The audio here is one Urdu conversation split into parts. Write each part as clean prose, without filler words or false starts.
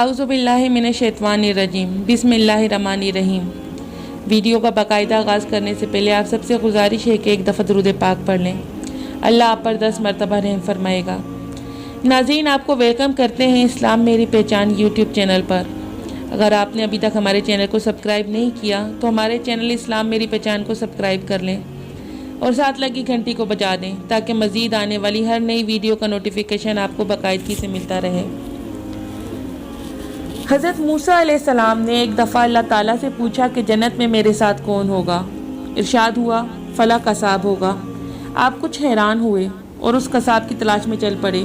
اعوذ باللہ من الشیطان الرجیم بسم اللہ الرحمن الرحیم۔ ویڈیو کا باقاعدہ آغاز کرنے سے پہلے آپ سب سے گزارش ہے کہ ایک دفعہ درود پاک پڑھ لیں۔ اللہ آپ پر 10 مرتبہ رحم فرمائے گا۔ ناظرین، آپ کو ویلکم کرتے ہیں اسلام میری پہچان یوٹیوب چینل پر۔ اگر آپ نے ابھی تک ہمارے چینل کو سبسکرائب نہیں کیا تو ہمارے چینل اسلام میری پہچان کو سبسکرائب کر لیں اور ساتھ لگی گھنٹی کو بجا دیں تاکہ مزید آنے والی ہر نئی ویڈیو کا نوٹیفیکیشن آپ کو باقاعدگی سے ملتا رہے۔ حضرت موسیٰ علیہ السلام نے ایک دفعہ اللہ تعالیٰ سے پوچھا کہ جنت میں میرے ساتھ کون ہوگا؟ ارشاد ہوا فلاں قصاب ہوگا۔ آپ کچھ حیران ہوئے اور اس قصاب کی تلاش میں چل پڑے۔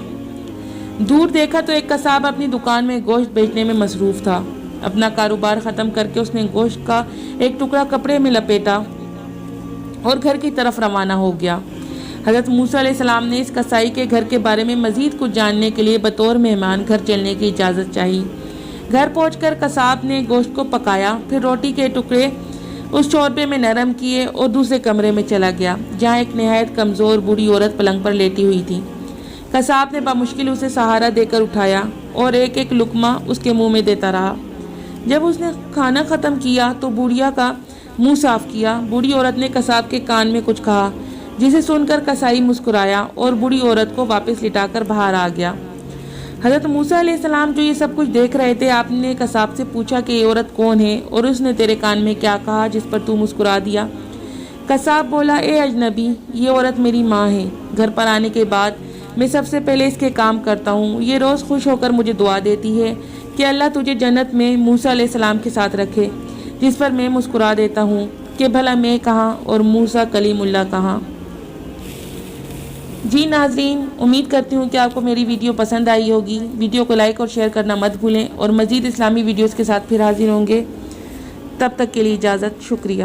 دور دیکھا تو ایک قصاب اپنی دکان میں گوشت بیچنے میں مصروف تھا۔ اپنا کاروبار ختم کر کے اس نے گوشت کا ایک ٹکڑا کپڑے میں لپیٹا اور گھر کی طرف روانہ ہو گیا۔ حضرت موسیٰ علیہ السلام نے اس قصائی کے گھر کے بارے میں مزید کچھ جاننے کے لیے بطور مہمان گھر چلنے کی اجازت چاہی۔ گھر پہنچ کر قصاب نے گوشت کو پکایا، پھر روٹی کے ٹکڑے اس چوربے میں نرم کیے اور دوسرے کمرے میں چلا گیا جہاں ایک نہایت کمزور بوڑھی عورت پلنگ پر لیٹی ہوئی تھی۔ قصاب نے بمشکل اسے سہارا دے کر اٹھایا اور ایک ایک لقمہ اس کے منہ میں دیتا رہا۔ جب اس نے کھانا ختم کیا تو بوڑھیا کا منہ صاف کیا۔ بوڑھی عورت نے قصاب کے کان میں کچھ کہا جسے سن کر قصائی مسکرایا اور بوڑھی عورت کو واپس لٹا کر باہر آ گیا۔ حضرت موسیٰ علیہ السلام جو یہ سب کچھ دیکھ رہے تھے، آپ نے قصاب سے پوچھا کہ یہ عورت کون ہے اور اس نے تیرے کان میں کیا کہا جس پر تو مسکرا دیا؟ قصاب بولا اے اجنبی، یہ عورت میری ماں ہے۔ گھر پر آنے کے بعد میں سب سے پہلے اس کے کام کرتا ہوں۔ یہ روز خوش ہو کر مجھے دعا دیتی ہے کہ اللہ تجھے جنت میں موسیٰ علیہ السلام کے ساتھ رکھے، جس پر میں مسکرا دیتا ہوں کہ بھلا میں کہاں اور موسیٰ کلیم اللہ کہاں۔ جی ناظرین، امید کرتی ہوں کہ آپ کو میری ویڈیو پسند آئی ہوگی۔ ویڈیو کو لائک اور شیئر کرنا مت بھولیں اور مزید اسلامی ویڈیوز کے ساتھ پھر حاضر ہوں گے۔ تب تک کے لیے اجازت، شکریہ۔